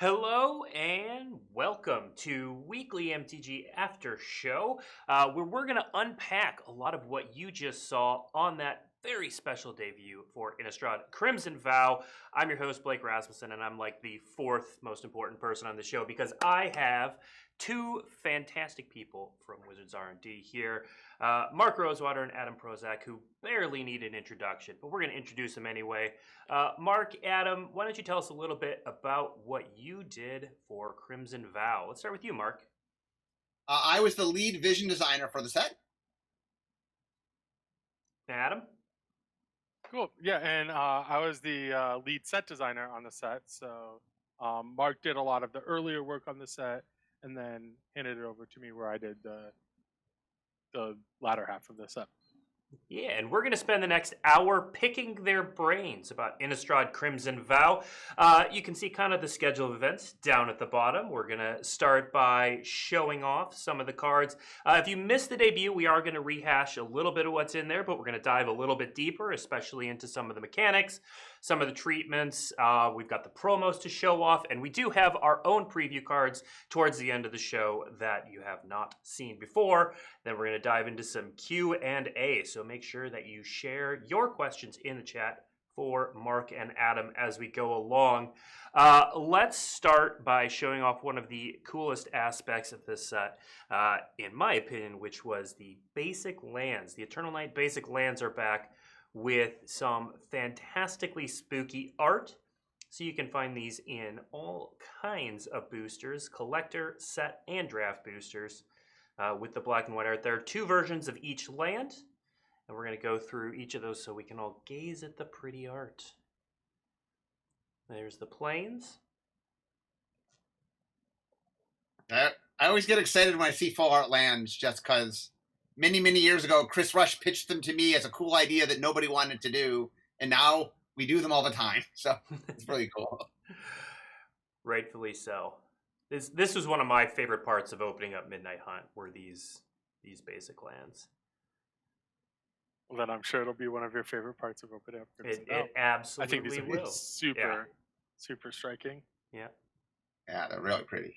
Hello and welcome to Weekly MTG After Show, where we're going to unpack a lot of what you just saw on that very special debut for Innistrad Crimson Vow. I'm your host, Blake Rasmussen, and I'm like the fourth most important person on the show because I have two fantastic people from Wizards R&D here, Mark Rosewater and Adam Prozac, who barely need an introduction, but we're going to introduce them anyway. Mark, Adam, why don't you tell us a little bit about what you did for Crimson Vow? Let's start with you, Mark. I was the lead vision designer for the set. Adam? Cool. Yeah, and I was the lead set designer on the set. So Mark did a lot of the earlier work on the set, and then handed it over to me where I did the latter half of the set. Yeah, and we're going to spend the next hour picking their brains about Innistrad Crimson Vow. You can see kind of the schedule of events down at the bottom. We're going to start by showing off some of the cards. If you missed the debut, we are going to rehash a little bit of what's in there, but we're going to dive a little bit deeper, especially into some of the mechanics, some of the treatments. We've got the promos to show off, and we do have our own preview cards towards the end of the show that you have not seen before. Then we're going to dive into some Q&A, so make sure that you share your questions in the chat for Mark and Adam as we go along. Let's start by showing off one of the coolest aspects of this set, in my opinion, which was the basic lands. The Eternal Night basic lands are back with some fantastically spooky art. So you can find these in all kinds of boosters, collector, set, and draft boosters. With the black and white art. There are two versions of each land, and we're going to go through each of those so we can all gaze at the pretty art. There's the plains. I always get excited when I see full art lands just because many years ago, Chris Rush pitched them to me as a cool idea that nobody wanted to do, and now we do them all the time. So it's really cool. Rightfully so. This was one of my favorite parts of opening up Midnight Hunt, were these basic lands. Well, then I'm sure it'll be one of your favorite parts of opening up Crimson Vow. It absolutely I think these will. are super striking. Yeah. Yeah, they're really pretty.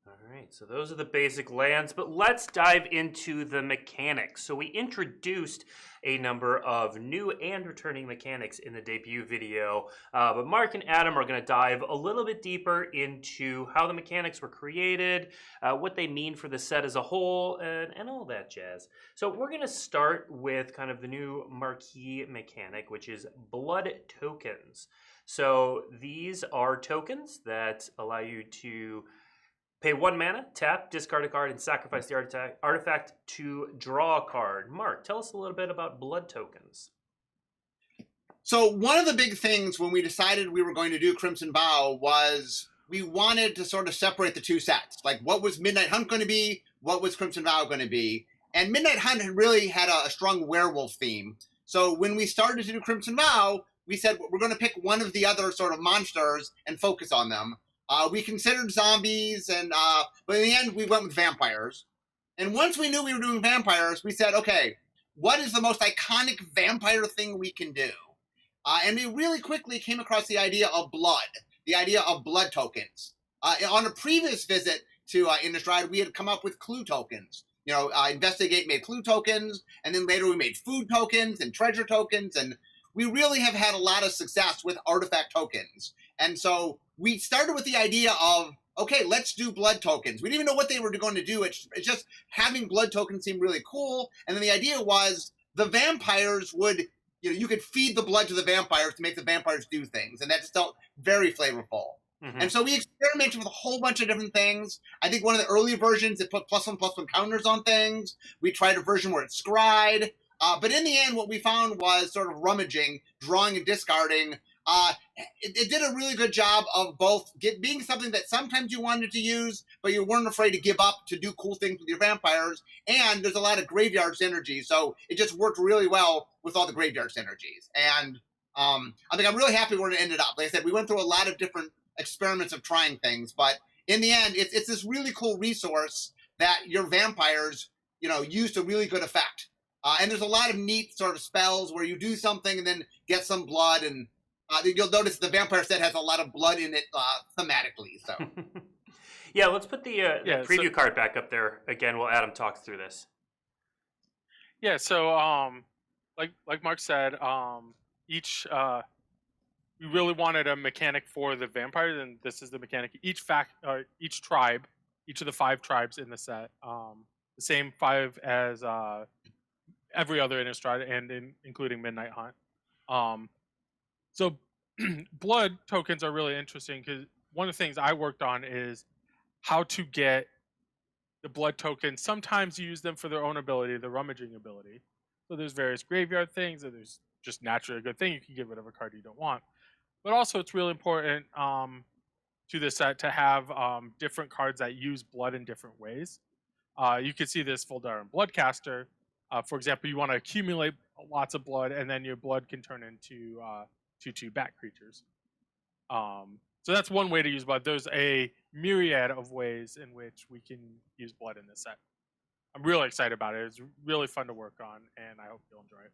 All right, so those are the basic lands, but let's dive into the mechanics. So we introduced a number of new and returning mechanics in the debut video, but Mark and Adam are going to dive a little bit deeper into how the mechanics were created, what they mean for the set as a whole, and all that jazz. So we're going to start with kind of the new marquee mechanic, which is blood tokens. So these are tokens that allow you to pay 1 mana, tap, discard a card, and sacrifice the artifact to draw a card. Mark, tell us a little bit about blood tokens. So one of the big things when we decided we were going to do Crimson Vow was we wanted to sort of separate the two sets. Like, what was Midnight Hunt going to be? What was Crimson Vow going to be? And Midnight Hunt had really had a strong werewolf theme. So when we started to do Crimson Vow, we said we're going to pick one of the other sort of monsters and focus on them. We considered zombies, but in the end, we went with vampires. And once we knew we were doing vampires, we said, okay, what is the most iconic vampire thing we can do? And we really quickly came across the idea of blood, the idea of blood tokens. On a previous visit to Innistrad, we had come up with clue tokens. You know, Investigate made clue tokens, and then later we made food tokens and treasure tokens, and we really have had a lot of success with artifact tokens. And so we started with the idea of, okay, let's do blood tokens. We didn't even know what they were going to do. It's just having blood tokens seemed really cool. And then the idea was the vampires would, you know, you could feed the blood to the vampires to make the vampires do things. And that just felt very flavorful. Mm-hmm. And so we experimented with a whole bunch of different things. I think one of the early versions, it put +1/+1 counters on things. We tried a version where it scryed. But in the end, what we found was sort of rummaging, drawing and discarding. It did a really good job of both being something that sometimes you wanted to use, but you weren't afraid to give up to do cool things with your vampires. And there's a lot of graveyard synergy, so it just worked really well with all the graveyard synergies. And I think I'm really happy where it ended up. Like I said, we went through a lot of different experiments of trying things, but in the end, it's this really cool resource that your vampires, you know, use to really good effect. And there's a lot of neat sort of spells where you do something and then get some blood, and you'll notice the vampire set has a lot of blood in it thematically. So Yeah, let's put the Yeah, preview card back up there again while Adam talks through this. Yeah, so like Mark said, each we really wanted a mechanic for the vampires, and this is the mechanic. Each tribe, each of the 5 tribes in the set, the same 5 as every other Innistrad, and including Midnight Hunt. So blood tokens are really interesting because one of the things I worked on is how to get the blood tokens. Sometimes you use them for their own ability, the rummaging ability. So there's various graveyard things, or there's just naturally a good thing. You can get rid of a card you don't want. But also it's really important to the set to have different cards that use blood in different ways. You can see this Voldaren Bloodcaster. For example, you want to accumulate lots of blood, and then your blood can turn into 2/2 bat creatures. So that's one way to use blood. There's a myriad of ways in which we can use blood in this set. I'm really excited about it. It's really fun to work on, and I hope you'll enjoy it.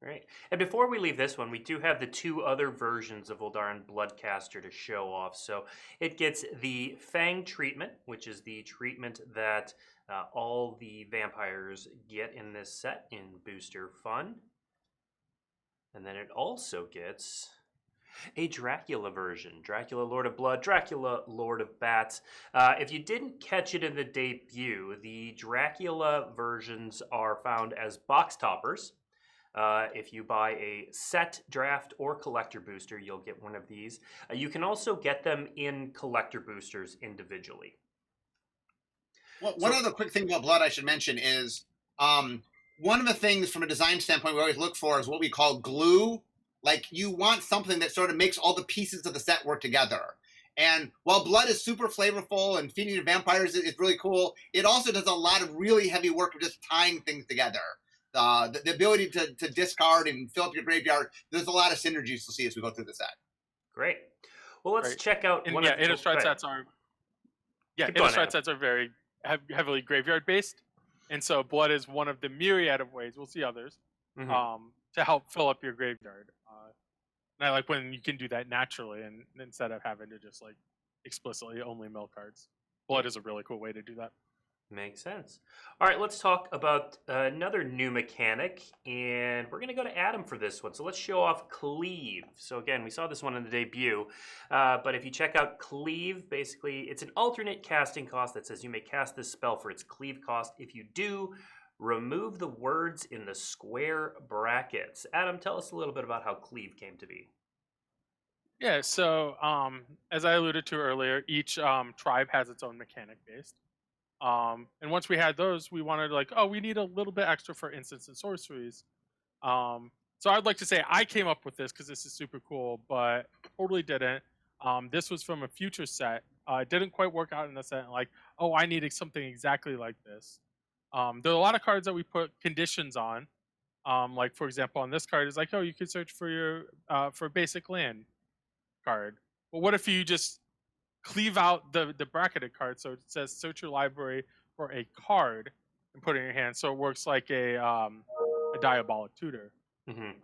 Great. And before we leave this one, we do have the 2 other versions of Voldaren Bloodcaster to show off. So it gets the Fang treatment, which is the treatment that all the vampires get in this set in Booster Fun. And then it also gets a Dracula version. Dracula Lord of Blood, Dracula Lord of Bats. If you didn't catch it in the debut, the Dracula versions are found as box toppers. If you buy a set, draft, or collector booster, you'll get one of these. You can also get them in collector boosters individually. Well, one other quick thing about blood I should mention is one of the things from a design standpoint we always look for is what we call glue. Like, you want something that sort of makes all the pieces of the set work together. And while blood is super flavorful and feeding to vampires is really cool, it also does a lot of really heavy work of just tying things together. The ability to discard and fill up your graveyard, there's a lot of synergies to see as we go through the set. Great. Well, let's check out one of the Innistrad sets are Innistrad sets are very heavily graveyard based, and so blood is one of the myriad of ways. We'll see others to help fill up your graveyard. And I like when you can do that naturally, and instead of having to just like explicitly only mill cards. Blood is a really cool way to do that. Makes sense. All right, let's talk about another new mechanic, and we're going to go to Adam for this one. So let's show off Cleave. So again, we saw this one in the debut, but if you check out Cleave, basically it's an alternate casting cost that says you may cast this spell for its Cleave cost. If you do, remove the words in the square brackets. Adam, tell us a little bit about how Cleave came to be. Yeah, so as I alluded to earlier, each tribe has its own mechanic based. And once we had those, we wanted we need a little bit extra for instants and sorceries. So I'd like to say I came up with this because this is super cool, but totally didn't. This was from a future set. It didn't quite work out in the set. I needed something exactly like this. There are a lot of cards that we put conditions on. Like for example, on this card is you could search for your for basic land card. But what if you just cleave out the bracketed card, so it says search your library for a card and put it in your hand, so it works like a diabolic tutor type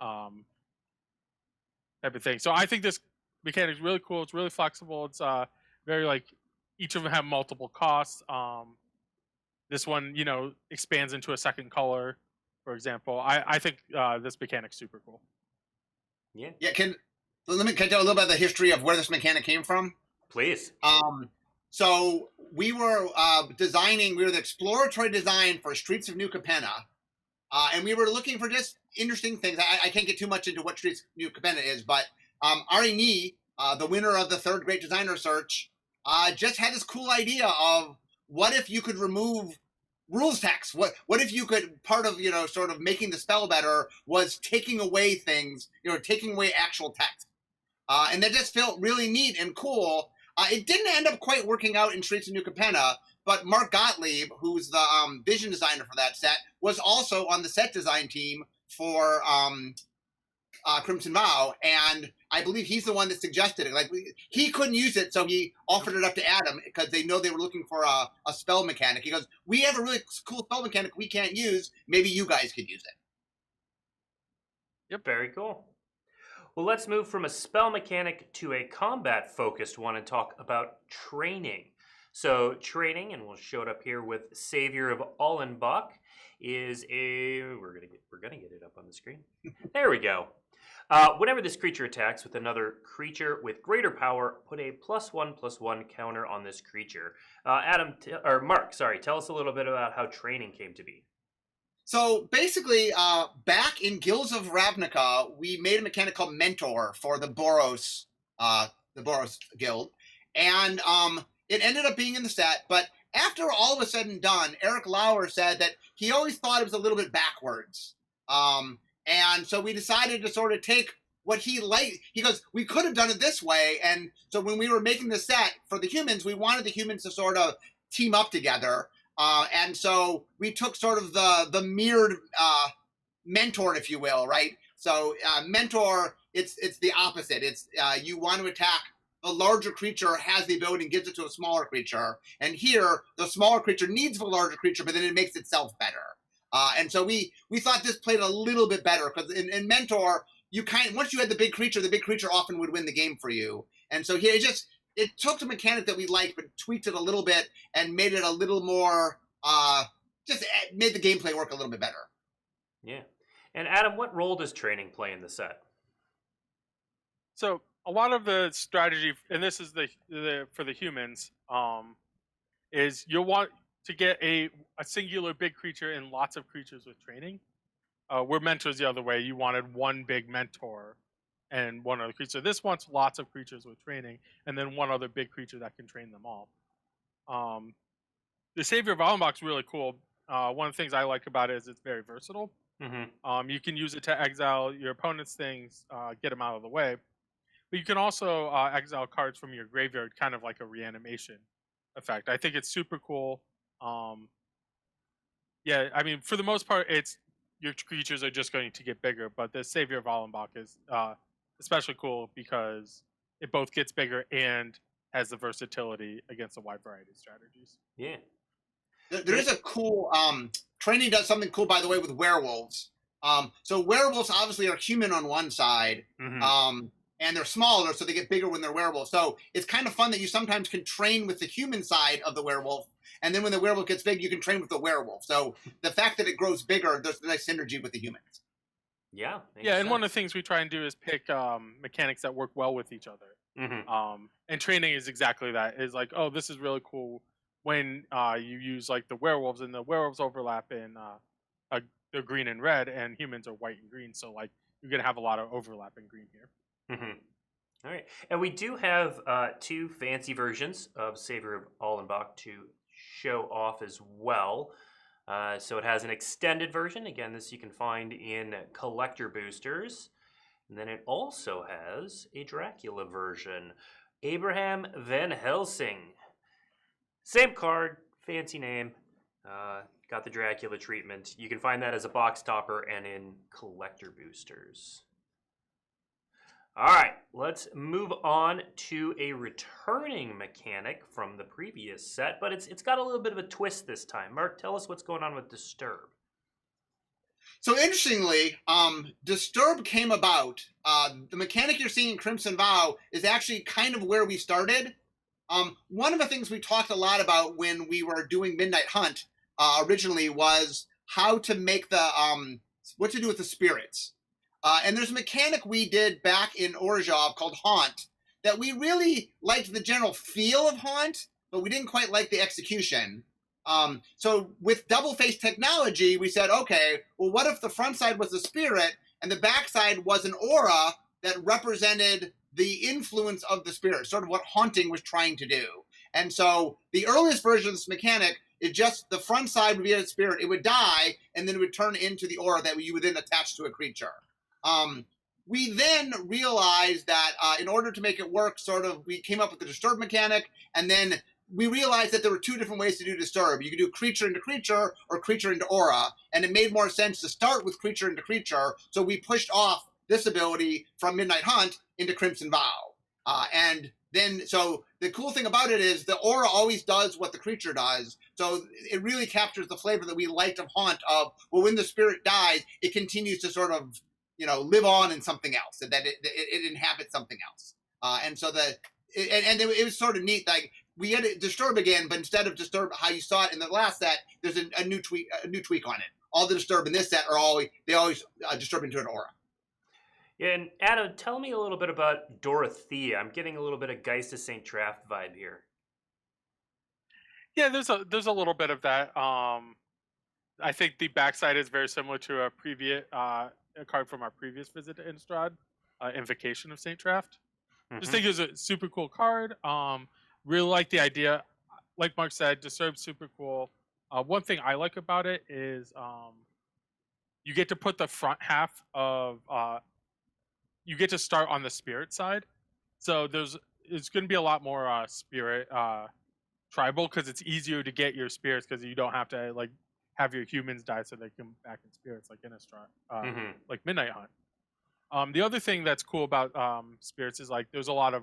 of thing. So I think this mechanic is really cool. It's really flexible. It's very each of them have multiple costs. This one expands into a second color, for example. I think this mechanic's super cool. Yeah. Can I tell a little bit of the history of where this mechanic came from? Please. So we were we were the exploratory design for Streets of New Capenna, and we were looking for just interesting things. I can't get too much into what Streets of New Capenna is, but Ari Nee, the winner of the third Great Designer Search, just had this cool idea of what if you could remove rules text? What if you could, part of sort of making the spell better was taking away things, taking away actual text. And that just felt really neat and cool. It didn't end up quite working out in Streets of New Capenna, but Mark Gottlieb, who's the vision designer for that set, was also on the set design team for Crimson Vow, and I believe he's the one that suggested it. Like he couldn't use it, so he offered it up to Adam because they know they were looking for a spell mechanic. He goes, "We have a really cool spell mechanic we can't use. Maybe you guys could use it." Yep, very cool. Well, let's move from a spell mechanic to a combat-focused one and talk about training. So training, and we'll show it up here with Savior of Allenbach, is a we're gonna get it up on the screen. There we go. Whenever this creature attacks with another creature with greater power, put a +1/+1 counter on this creature. Mark, tell us a little bit about how training came to be. So basically, back in Guilds of Ravnica, we made a mechanic called Mentor for the Boros Guild, and it ended up being in the set. But after all was said and done, Eric Lauer said that he always thought it was a little bit backwards. And so we decided to sort of take what he liked. He goes, we could have done it this way. And so when we were making the set for the humans, we wanted the humans to sort of team up together. And so we took sort of the mirrored Mentor, if you will, right? So Mentor, it's the opposite. It's you want to attack. The larger creature has the ability and gives it to a smaller creature. And here, the smaller creature needs the larger creature, but then it makes itself better. And so we thought this played a little bit better because in Mentor, once you had the big creature often would win the game for you. And so here it took the mechanic that we liked, but tweaked it a little bit and made it a little more, just made the gameplay work a little bit better. Yeah. And Adam, what role does training play in the set? So a lot of the strategy, and this is for the humans, is you'll want to get a singular big creature and lots of creatures with training. Where Mentor's the other way. You wanted one big Mentor and one other creature. This wants lots of creatures with training, and then one other big creature that can train them all. The Savior of Allenbach is really cool. One of the things I like about it is it's very versatile. Mm-hmm. You can use it to exile your opponent's things, get them out of the way. But you can also exile cards from your graveyard, kind of like a reanimation effect. I think it's super cool. Yeah, I mean, for the most part, it's your creatures are just going to get bigger. But the Savior of Allenbach is especially cool because it both gets bigger and has the versatility against a wide variety of strategies. Yeah. There is a cool training does something cool, by the way, with werewolves. So werewolves obviously are human on one side, and they're smaller, so they get bigger when they're werewolves. So it's kind of fun that you sometimes can train with the human side of the werewolf, and then when the werewolf gets big, you can train with the werewolf. So the fact that it grows bigger, there's a nice synergy with the humans. Yeah. Yeah, and one of the things we try and do is pick mechanics that work well with each other. And training is exactly that. Is like, oh, this is really cool when you use like the werewolves, and the werewolves overlap in they're green and red, and humans are white and green. So like you're gonna have a lot of overlap in green here. All right, and we do have two fancy versions of Savior of Allenbach to show off as well. So it has an extended version. Again, this you can find in collector boosters. And then it also has a Dracula version. Abraham Van Helsing. Same card, fancy name. Got the Dracula treatment. You can find that as a box topper and in collector boosters. All right, let's move on to a returning mechanic from the previous set, but it's got a little bit of a twist this time. Mark, tell us what's going on with Disturb. So interestingly, Disturb came about. The mechanic you're seeing in Crimson Vow is actually kind of where we started. One of the things we talked a lot about when we were doing Midnight Hunt originally was how to make the, what to do with the spirits. And there's a mechanic we did back in Orzhov called Haunt that we really liked the general feel of Haunt, but we didn't quite like the execution. So with double-faced technology, we said, okay, well, what if the front side was the spirit and the back side was an aura that represented the influence of the spirit, sort of what Haunting was trying to do. And so the earliest version of this mechanic is just the front side would be a spirit, it would die, and then it would turn into the aura that you would then attach to a creature. We then realized that in order to make it work, we came up with the Disturb mechanic, and then we realized that there were two different ways to do Disturb. You could do creature into creature or creature into aura, and it made more sense to start with creature into creature, so we pushed off this ability from Midnight Hunt into Crimson Vow. And then, so the cool thing about it is the aura always does what the creature does. So it really captures the flavor that we liked of Haunt of, well, when the spirit dies, it continues to sort of, live on in something else, that it inhabits something else. And so it was sort of neat. Like, we had it disturb again, but instead of disturb how you saw it in the last set, there's a new tweak on it. All the disturb in this set are always disturb into an aura. Yeah, and Adam, tell me a little bit about Dorothea. I'm getting a little bit of Geist of St. Traft vibe here. Yeah, there's a little bit of that. I think the backside is very similar to a previous a card from our previous visit to Innistrad, Invocation of St. Traft. Just think it was a super cool card. Really like the idea. Like Mark said, Disturb's super cool. One thing I like about it is you get to put the front half of you get to start on the spirit side. So it's going to be a lot more spirit tribal, because it's easier to get your spirits because you don't have to like have your humans die so they come back in spirits like Innistrad, like Midnight Hunt. The other thing that's cool about spirits is like there's a lot of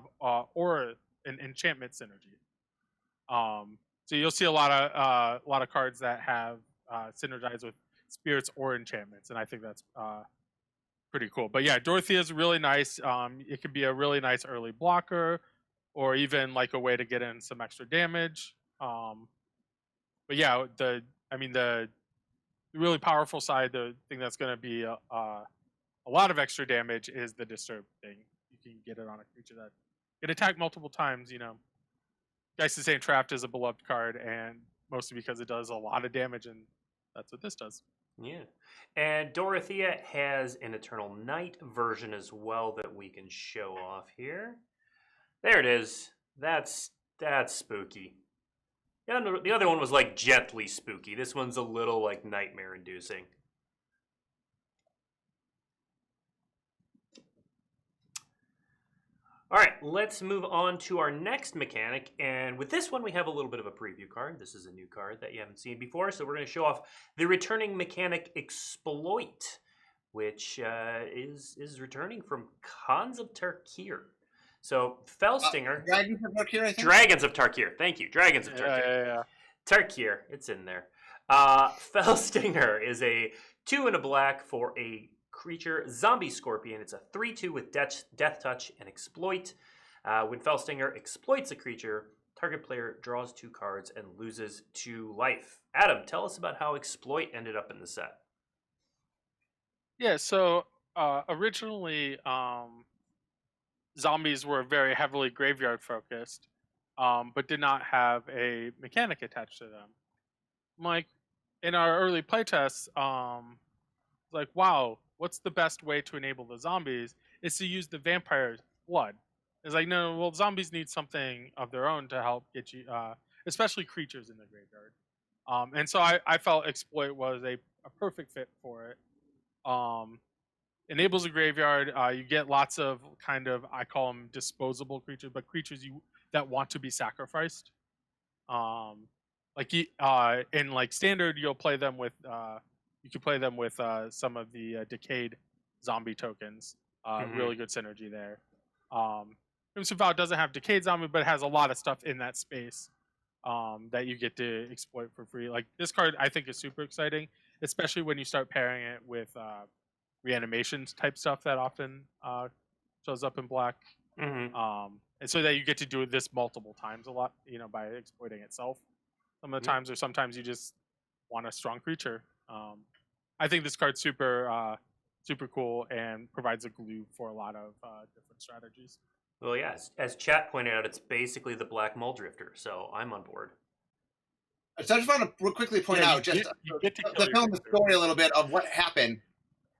aura and enchantment synergy. So you'll see a lot of cards that have synergize with spirits or enchantments, and I think that's pretty cool. But yeah, Dorothea is really nice. It could be a really nice early blocker, or even like a way to get in some extra damage. But yeah, the really powerful side, the thing that's going to be a lot of extra damage is the disturb thing. You can get it on a creature that can attack multiple times. Geist of St. Traft is a beloved card, and mostly because it does a lot of damage, and that's what this does. Yeah. And Dorothea has an Eternal Night version as well that we can show off here. There it is. That's spooky. Yeah, the other one was like gently spooky. This one's a little like nightmare inducing. All right, let's move on to our next mechanic. And with this one, we have a little bit of a preview card. This is a new card that you haven't seen before. So we're going to show off the returning mechanic Exploit, which is returning from Khans of Tarkir. So Felstinger. Dragons of Tarkir, I think? Dragons of Tarkir. Thank you. Dragons of Tarkir. Yeah. Tarkir. It's in there. Felstinger is a 2 and a black for a creature, Zombie Scorpion. It's a 3/2 with Death Touch and Exploit. When Felstinger exploits a creature, target player draws 2 cards and loses 2 life. Adam, tell us about how Exploit ended up in the set. Yeah, so originally zombies were very heavily graveyard focused, but did not have a mechanic attached to them. Like in our early playtests, like, wow, what's the best way to enable the zombies is to use the vampire's blood. It's like, no, well, zombies need something of their own to help get you, especially creatures in the graveyard. And so I felt Exploit was a perfect fit for it. Enables a graveyard. You get lots of kind of, I call them disposable creatures, but creatures that want to be sacrificed. In like standard, you'll play them with. You can play them with some of the decayed zombie tokens. Really good synergy there. Crimson Vow doesn't have decayed zombie, but it has a lot of stuff in that space that you get to exploit for free. Like this card, I think is super exciting, especially when you start pairing it with reanimations type stuff that often shows up in black. And so that you get to do this multiple times a lot, by exploiting itself. Some of the times, or sometimes you just want a strong creature. I think this card's super cool and provides a glue for a lot of different strategies. Well, yeah, as chat pointed out, it's basically the Black Muldrifter, so I'm on board. So I just want to real quickly point out, to film the story a little bit of what happened.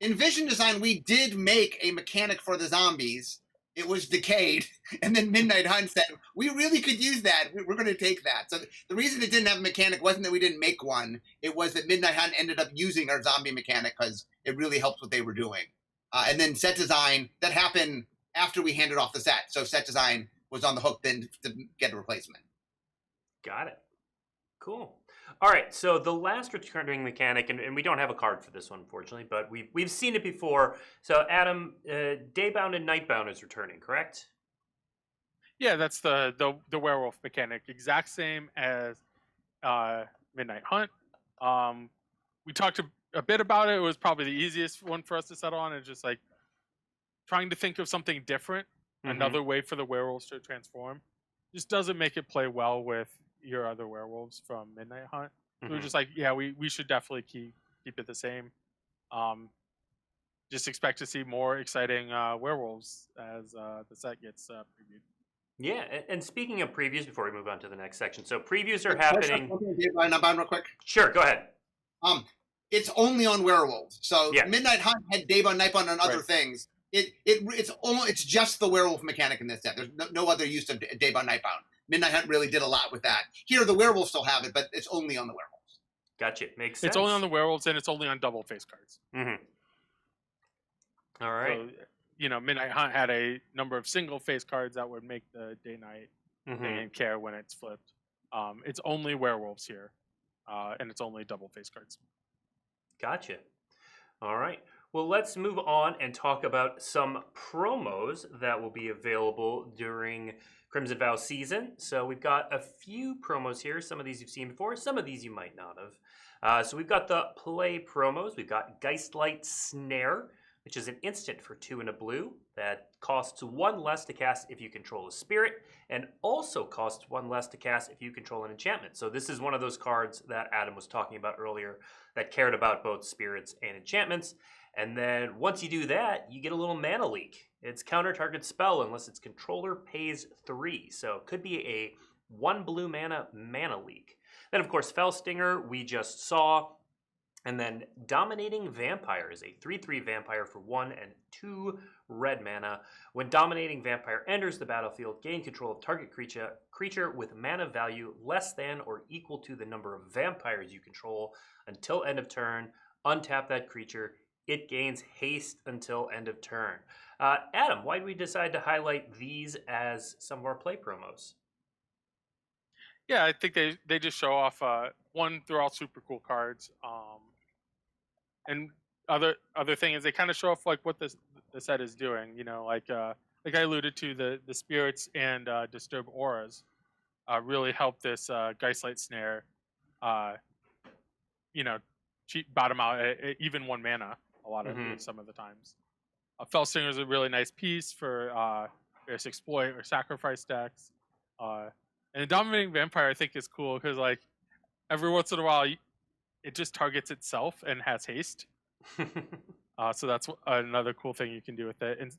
In Vision Design, we did make a mechanic for the zombies. It was decayed, and then Midnight Hunt said, we really could use that. We're going to take that. So the reason it didn't have a mechanic wasn't that we didn't make one. It was that Midnight Hunt ended up using our zombie mechanic because it really helped what they were doing. And then set design, that happened after we handed off the set. So set design was on the hook then to get a replacement. Got it. Cool. All right, so the last returning mechanic, and we don't have a card for this one, unfortunately, but we've seen it before. So, Adam, Daybound and Nightbound is returning, correct? Yeah, that's the werewolf mechanic, exact same as Midnight Hunt. We talked a bit about it. It was probably the easiest one for us to settle on. It's just like trying to think of something different, another way for the werewolves to transform. Just doesn't make it play well with your other werewolves from Midnight Hunt. So we're just like, yeah, we should definitely keep it the same. Just expect to see more exciting werewolves as the set gets previewed. Yeah, and speaking of previews, before we move on to the next section, so previews are happening. Nightbound real quick. Sure, go ahead. It's only on werewolves. So Yeah. Midnight Hunt had Daybound, Nightbound, and other things. It's just the werewolf mechanic in this set. There's no other use of Daybound, Nightbound. Midnight Hunt really did a lot with that. Here, the werewolves still have it, but it's only on the werewolves. Gotcha. Makes sense. It's only on the werewolves, and it's only on double face cards. All right. So, Midnight Hunt had a number of single face cards that would make the day-night. They didn't care when it's flipped. It's only werewolves here, and it's only double face cards. Gotcha. All right. Well, let's move on and talk about some promos that will be available during Crimson Vow season. So we've got a few promos here. Some of these you've seen before. Some of these you might not have. So we've got the play promos. We've got Geistlight Snare, which is an instant for 2 and a blue that costs 1 less to cast if you control a spirit, and also costs 1 less to cast if you control an enchantment. So this is one of those cards that Adam was talking about earlier that cared about both spirits and enchantments. And then once you do that, you get a little mana leak. It's counter target spell unless its controller pays 3. So it could be a 1 blue mana leak. Then of course Fellstinger we just saw. And then Dominating Vampire is a 3/3 vampire for 1 and 2 red mana. When Dominating Vampire enters the battlefield, gain control of target creature with mana value less than or equal to the number of vampires you control until end of turn. Untap that creature. It gains haste until end of turn. Adam, why did we decide to highlight these as some of our play promos? Yeah, I think they just show off. One, they're all super cool cards. And other thing is they kind of show off like what the set is doing. Like I alluded to, the spirits and disturb auras really help this Geistlight Snare. Cheap bottom out at even 1 mana a lot of some of the times. Fellstinger is a really nice piece for various exploit or sacrifice decks. And Dominating Vampire I think is cool because like every once in a while it just targets itself and has haste. So that's another cool thing you can do with it. And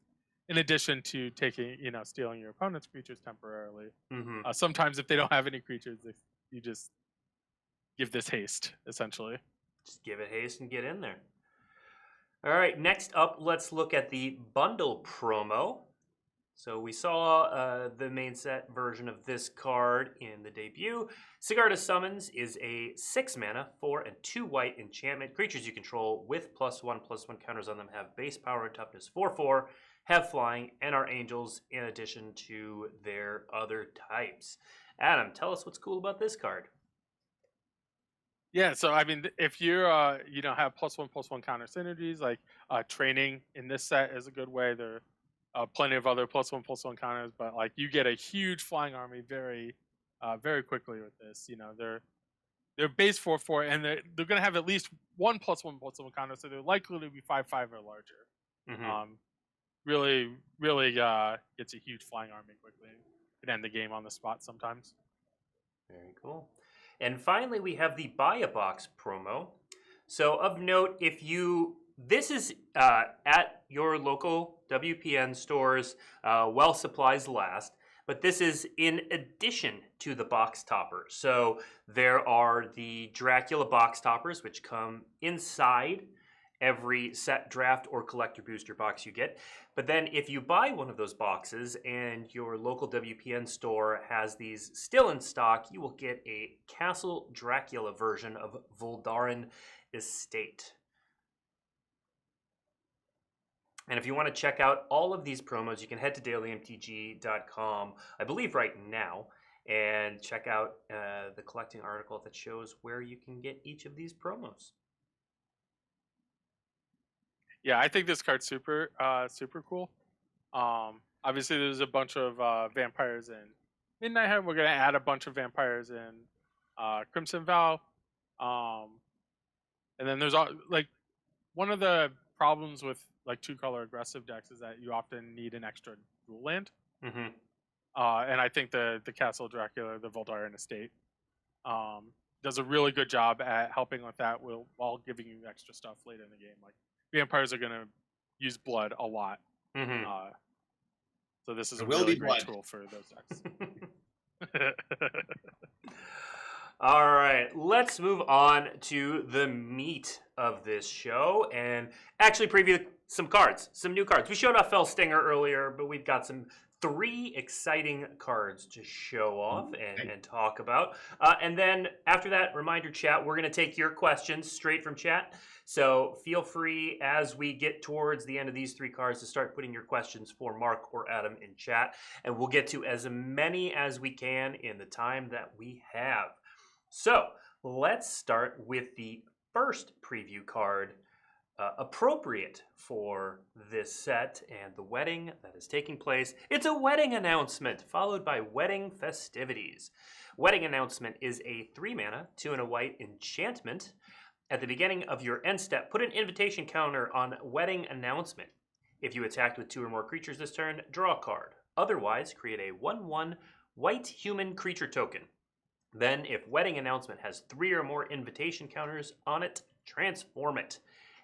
in addition to taking, stealing your opponent's creatures temporarily. Sometimes if they don't have any creatures, you just give this haste, essentially. Just give it haste and get in there. All right, next up, let's look at the bundle promo. So we saw the main set version of this card in the debut. Sigarda Summons is a 6 mana, 4 and 2 white enchantment. Creatures you control with +1/+1 counters on them have base power and toughness 4/4, have flying, and are angels in addition to their other types. Adam, tell us what's cool about this card. Yeah, so I mean, if you're have +1/+1 counter synergies, like training in this set is a good way. There are plenty of other +1/+1 counters, but like you get a huge flying army very quickly with this. They're base 4/4, and they're going to have at least 1 +1/+1 counter, so they're likely to be 5/5 or larger. Really gets a huge flying army quickly. Can end the game on the spot sometimes. Very cool. And finally, we have the Buy a Box promo. So of note, this is at your local WPN stores, while supplies last, but this is in addition to the box topper. So there are the Dracula box toppers, which come inside every set, draft, or collector booster box you get. But then if you buy one of those boxes and your local WPN store has these still in stock, you will get a Castle Dracula version of Voldaren Estate. And if you want to check out all of these promos, you can head to dailymtg.com, I believe right now, and check out the collecting article that shows where you can get each of these promos. Yeah, I think this card's super cool. Obviously, there's a bunch of vampires in Midnight Hunt. We're gonna add a bunch of vampires in Crimson Vow, and then there's like one of the problems with like 2-color aggressive decks is that you often need an extra dual land. Mm-hmm. And I think the Castle Dracula, the Voldaren Estate, does a really good job at helping with that while giving you extra stuff later in the game. Like vampires are gonna use blood a lot. Mm-hmm. So this is There a will really be great blood. tool for those decks. All right, let's move on to the meat of this show and actually preview some cards, some new cards. We showed off Fellstinger earlier, but we've got 3 exciting cards to show off and talk about. And then after that, reminder chat, we're going to take your questions straight from chat. So feel free as we get towards the end of these 3 cards to start putting your questions for Mark or Adam in chat. And we'll get to as many as we can in the time that we have. So let's start with the first preview card appropriate for this set and the wedding that is taking place. It's a wedding announcement followed by wedding festivities. Wedding announcement is a 3-mana, 2 and a white enchantment. At the beginning of your end step, put an invitation counter on wedding announcement. If you attacked with 2 or more creatures this turn, draw a card. Otherwise, create a 1/1 white human creature token. Then, if wedding announcement has 3 or more invitation counters on it, transform it.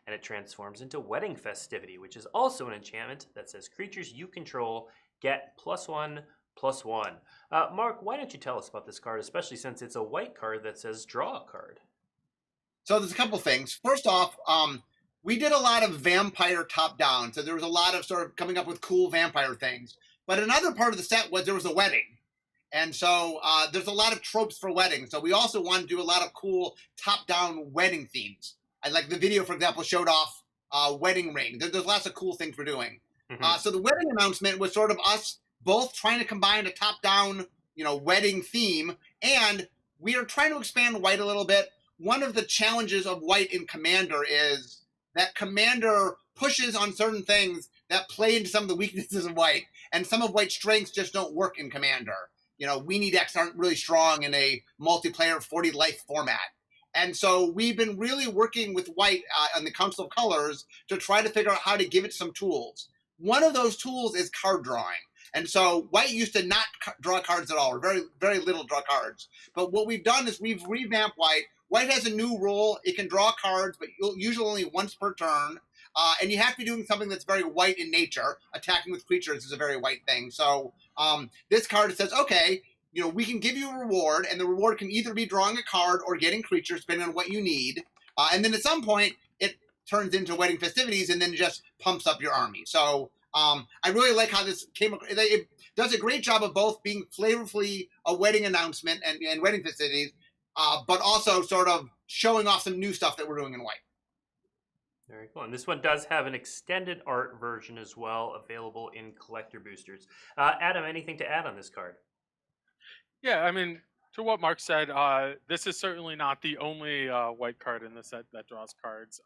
And it transforms into Wedding Festivity, which is also an enchantment that says creatures you control get +1/+1. Mark, why don't you tell us about this card, especially since it's a white card that says draw a card? So there's a couple things. First off, we did a lot of vampire top-down, so there was a lot of sort of coming up with cool vampire things. But another part of the set was there was a wedding. And so there's a lot of tropes for weddings. So we also wanted to do a lot of cool top-down wedding themes. Like the video, for example, showed off wedding ring. There's lots of cool things we're doing. Mm-hmm. So the wedding announcement was sort of us both trying to combine a top-down, wedding theme, and we are trying to expand white a little bit. One of the challenges of white in Commander is that Commander pushes on certain things that play into some of the weaknesses of white, and some of white's strengths just don't work in Commander. We need X aren't really strong in a multiplayer 40 life format. And so we've been really working with white on the Council of Colors to try to figure out how to give it some tools. One of those tools is card drawing. And so white used to not draw cards at all, or very, very little draw cards. But what we've done is we've revamped white. White has a new rule. It can draw cards, but usually only once per turn. And you have to be doing something that's very white in nature. Attacking with creatures is a very white thing. So this card says, okay, we can give you a reward, and the reward can either be drawing a card or getting creatures, depending on what you need. And then at some point, it turns into wedding festivities and then just pumps up your army. So I really like how this came. It does a great job of both being flavorfully a wedding announcement and wedding festivities, but also sort of showing off some new stuff that we're doing in white. Very cool. And this one does have an extended art version as well, available in collector boosters. Adam, anything to add on this card? Yeah, I mean, to what Mark said, this is certainly not the only white card in the set that draws cards.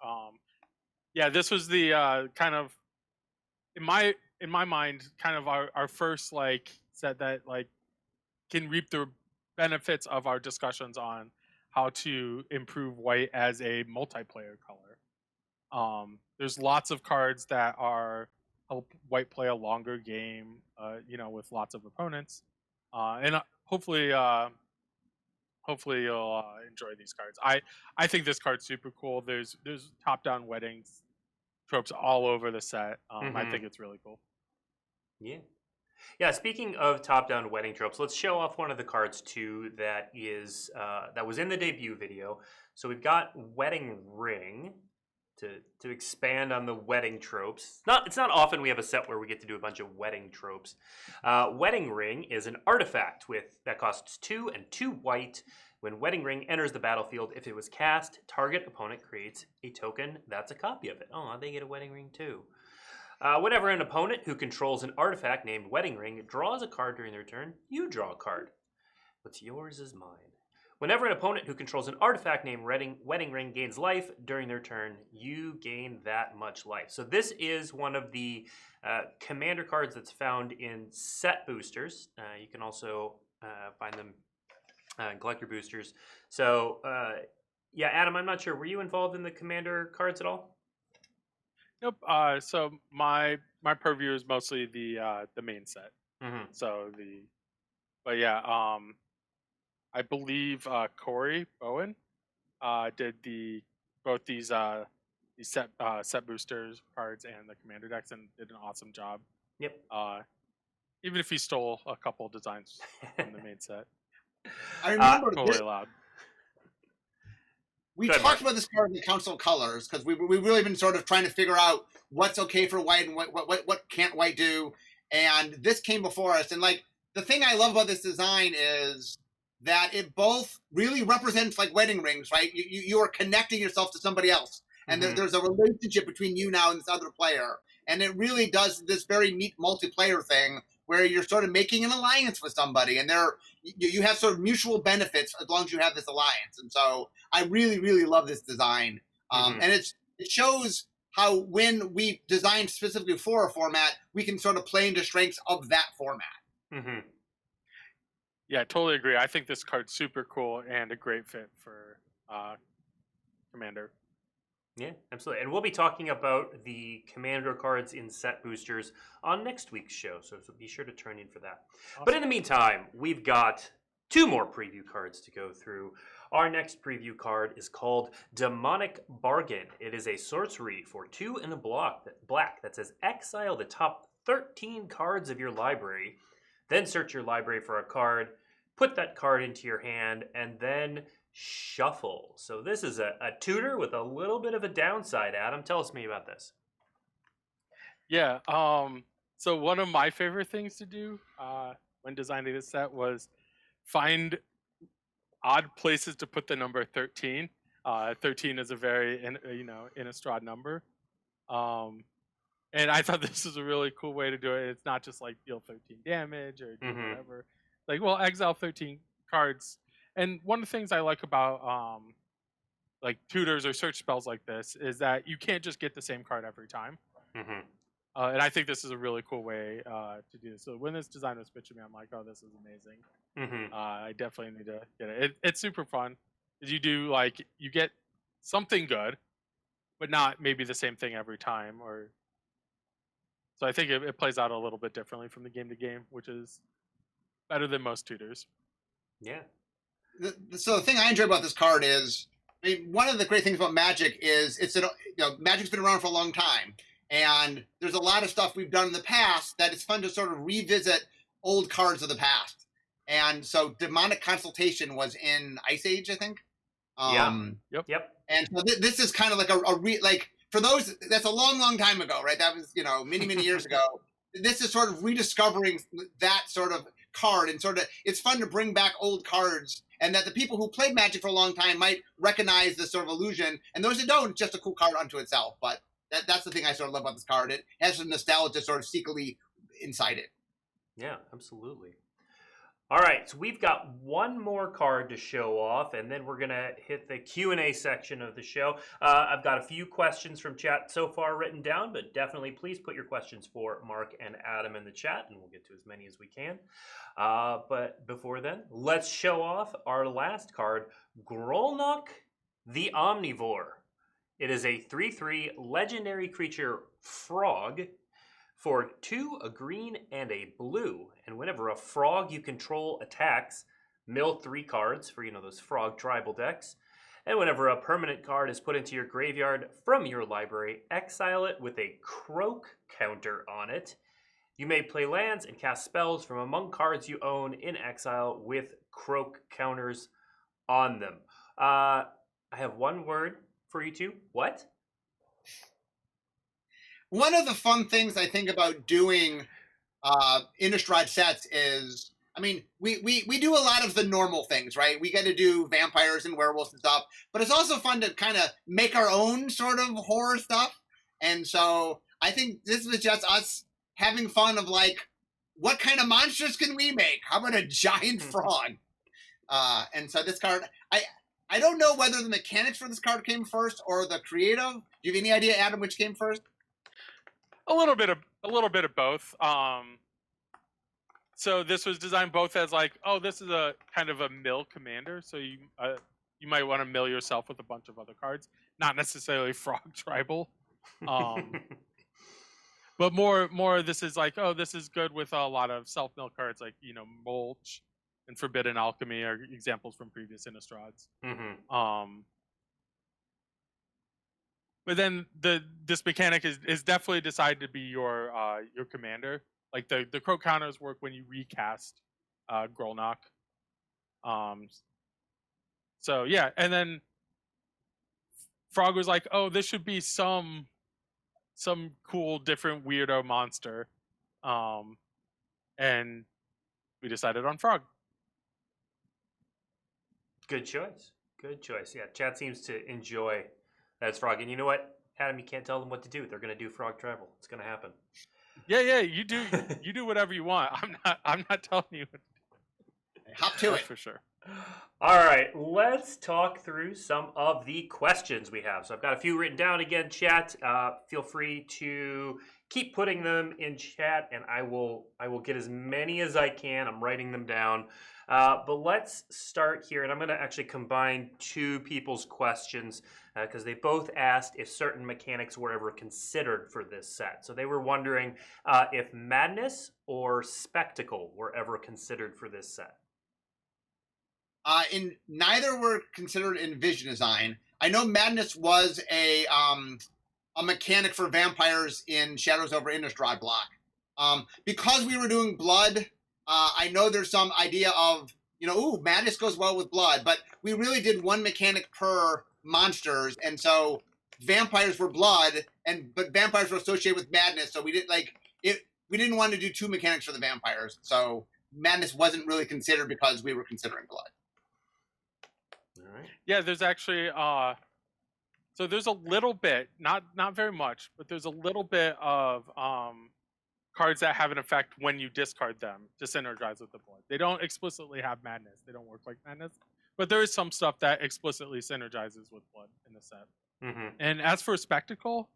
Yeah, this was the kind of, in my mind, kind of our first set that can reap the benefits of our discussions on how to improve white as a multiplayer color. There's lots of cards that help white play a longer game, with lots of opponents, and hopefully you'll enjoy these cards. I think this card's super cool. There's top-down weddings tropes all over the set. I think it's really cool. Yeah. Speaking of top-down wedding tropes, let's show off one of the cards too that was in the debut video. So we've got Wedding Ring to expand on the wedding tropes. It's not often we have a set where we get to do a bunch of wedding tropes. Wedding Ring is an artifact that costs 2 and 2 white. When Wedding Ring enters the battlefield, if it was cast, target opponent creates a token that's a copy of it. Oh, they get a Wedding Ring too. Whenever an opponent who controls an artifact named Wedding Ring draws a card during their turn, you draw a card. What's yours is mine. Whenever an opponent who controls an artifact named Wedding Ring gains life during their turn, you gain that much life. So this is one of the commander cards that's found in set boosters. You can also find them in collector boosters. So yeah, Adam, I'm not sure. Were you involved in the commander cards at all? Nope. So my purview is mostly the main set. Mm-hmm. But yeah, I believe Corey Bowen did both these set boosters cards and the commander decks, and did an awesome job. Yep. Even if he stole a couple designs from the main set, I remember totally allowed. We talked about this card in the Council of Colors because we've really been sort of trying to figure out what's okay for white and what can't white do, and this came before us. And like the thing I love about this design is that it both really represents like wedding rings, right? You are connecting yourself to somebody else, and there's a relationship between you now and this other player, and it really does this very neat multiplayer thing where you're sort of making an alliance with somebody, and you have sort of mutual benefits as long as you have this alliance. And so I really, really love this design. And it shows how when we design specifically for a format, we can sort of play into strengths of that format. Mm-hmm. Yeah, I totally agree. I think this card's super cool and a great fit for Commander. Yeah, absolutely. And we'll be talking about the commander cards in set boosters on next week's show, so be sure to turn in for that. Awesome. But in the meantime, we've got 2 more preview cards to go through. Our next preview card is called Demonic Bargain. It is a sorcery for 2 and a black that says exile the top 13 cards of your library, then search your library for a card, put that card into your hand, and then shuffle. So this is a tutor with a little bit of a downside. Adam, tell us me about this. Yeah. So one of my favorite things to do when designing this set was find odd places to put the number 13. 13 is a very Innistrad number. And I thought this was a really cool way to do it. It's not just like deal 13 damage or do whatever. Like, well, exile 13 cards. And one of the things I like about like tutors or search spells like this is that you can't just get the same card every time. And I think this is a really cool way to do this. So when this design was pitching me, I'm like, oh, this is amazing. I definitely need to get it. It's super fun. You do like you get something good, but not maybe the same thing every time. So I think it plays out a little bit differently from the game to game, which is better than most tutors. Yeah. So the thing I enjoy about this card is, I mean, one of the great things about Magic is Magic's been around for a long time, and there's a lot of stuff we've done in the past that it's fun to sort of revisit old cards of the past. And so Demonic Consultation was in Ice Age, I think. Yep. And so this is kind of like for those, that's a long, long time ago, right? That was many, many years ago. This is sort of rediscovering that sort of card, and sort of it's fun to bring back old cards, and that the people who played Magic for a long time might recognize this sort of illusion, and those that don't, it's just a cool card unto itself. But that's the thing I sort of love about this card. It has some nostalgia sort of secretly inside it. Yeah, absolutely. All right, so we've got one more card to show off, and then we're going to hit the Q&A section of the show. I've got a few questions from chat so far written down, but definitely please put your questions for Mark and Adam in the chat, and we'll get to as many as we can. But before then, let's show off our last card, Grolnok the Omnivore. It is a 3/3 legendary creature frog for 2, a green, and a blue. And whenever a frog you control attacks, mill 3 cards for, those frog tribal decks. And whenever a permanent card is put into your graveyard from your library, exile it with a croak counter on it. You may play lands and cast spells from among cards you own in exile with croak counters on them. I have one word for you two. What? One of the fun things I think about doing Innistrad sets is, I mean, we do a lot of the normal things, right? We get to do vampires and werewolves and stuff, but it's also fun to kind of make our own sort of horror stuff. And so I think this was just us having fun of like, what kind of monsters can we make? How about a giant frog? And so this card, I don't know whether the mechanics for this card came first or the creative. Do you have any idea, Adam, which came first? A little bit of both. So this was designed both as like, oh, this is a kind of a mill commander, so you might want to mill yourself with a bunch of other cards, not necessarily Frog Tribal, but more this is like, oh, this is good with a lot of self mill cards like Mulch and Forbidden Alchemy are examples from previous Innistrads. But then this mechanic is definitely decided to be your commander. Like the crow counters work when you recast Grolnok. So yeah, and then Frog was like, "Oh, this should be some cool, different, weirdo monster," and we decided on Frog. Good choice. Good choice. Yeah, chat seems to enjoy that Frog, and you know what, Adam, you can't tell them what to do. They're going to do Frog Tribal. It's going to happen. Yeah, you do whatever you want. I'm not telling you. Hop to it for sure. All right, let's talk through some of the questions we have. So I've got a few written down again, chat. Feel free to keep putting them in chat, and I will get as many as I can. I'm writing them down. But let's start here, and I'm going to actually combine two people's questions because they both asked if certain mechanics were ever considered for this set. So they were wondering if Madness or Spectacle were ever considered for this set. In neither were considered in Vision Design. I know Madness was a mechanic for vampires in Shadows over Innistrad block. Because we were doing blood, I know there's some idea of, Madness goes well with blood, but we really did one mechanic per monsters, and so vampires were blood, but vampires were associated with Madness, so we didn't want to do two mechanics for the vampires, so Madness wasn't really considered because we were considering blood. All right. Yeah, there's actually so there's a little bit, not very much, but there's a little bit of cards that have an effect when you discard them to synergize with the blood. They don't explicitly have Madness. They don't work like Madness. But there is some stuff that explicitly synergizes with blood in the set. Mm-hmm. And as for Spectacle,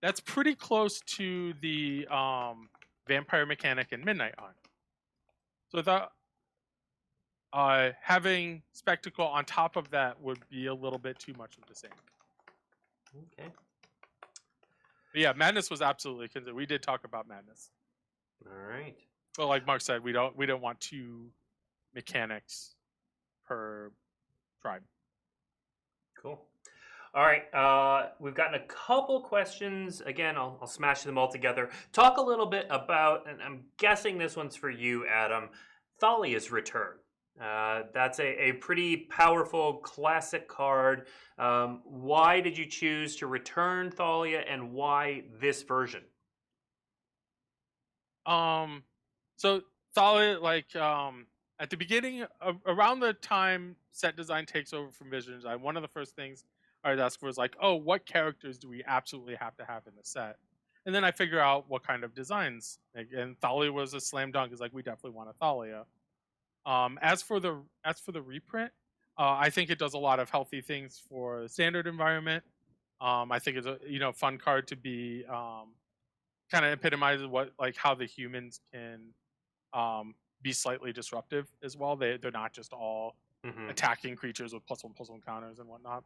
that's pretty close to the vampire mechanic in Midnight Hunt. So without having Spectacle on top of that would be a little bit too much of the same. Okay. But yeah, Madness was absolutely considered. We did talk about Madness. All right. Well, like Mark said, we don't want two mechanics per tribe. Cool. All right. We've gotten a couple questions. Again, I'll smash them all together. Talk a little bit about, and I'm guessing this one's for you, Adam, Thalias Return. That's a pretty powerful classic card. Why did you choose to return Thalia, and why this version? So Thalia, at the beginning, around the time set design takes over from Vision Design, one of the first things I asked was like, oh, what characters do we absolutely have to have in the set? And then I figure out what kind of designs. And Thalia was a slam dunk. It's like, we definitely want a Thalia. As for the reprint, I think it does a lot of healthy things for the standard environment. I think it's a fun card to be kind of epitomizes how the humans can be slightly disruptive as well. They're not just all attacking creatures with +1/+1 counters and whatnot.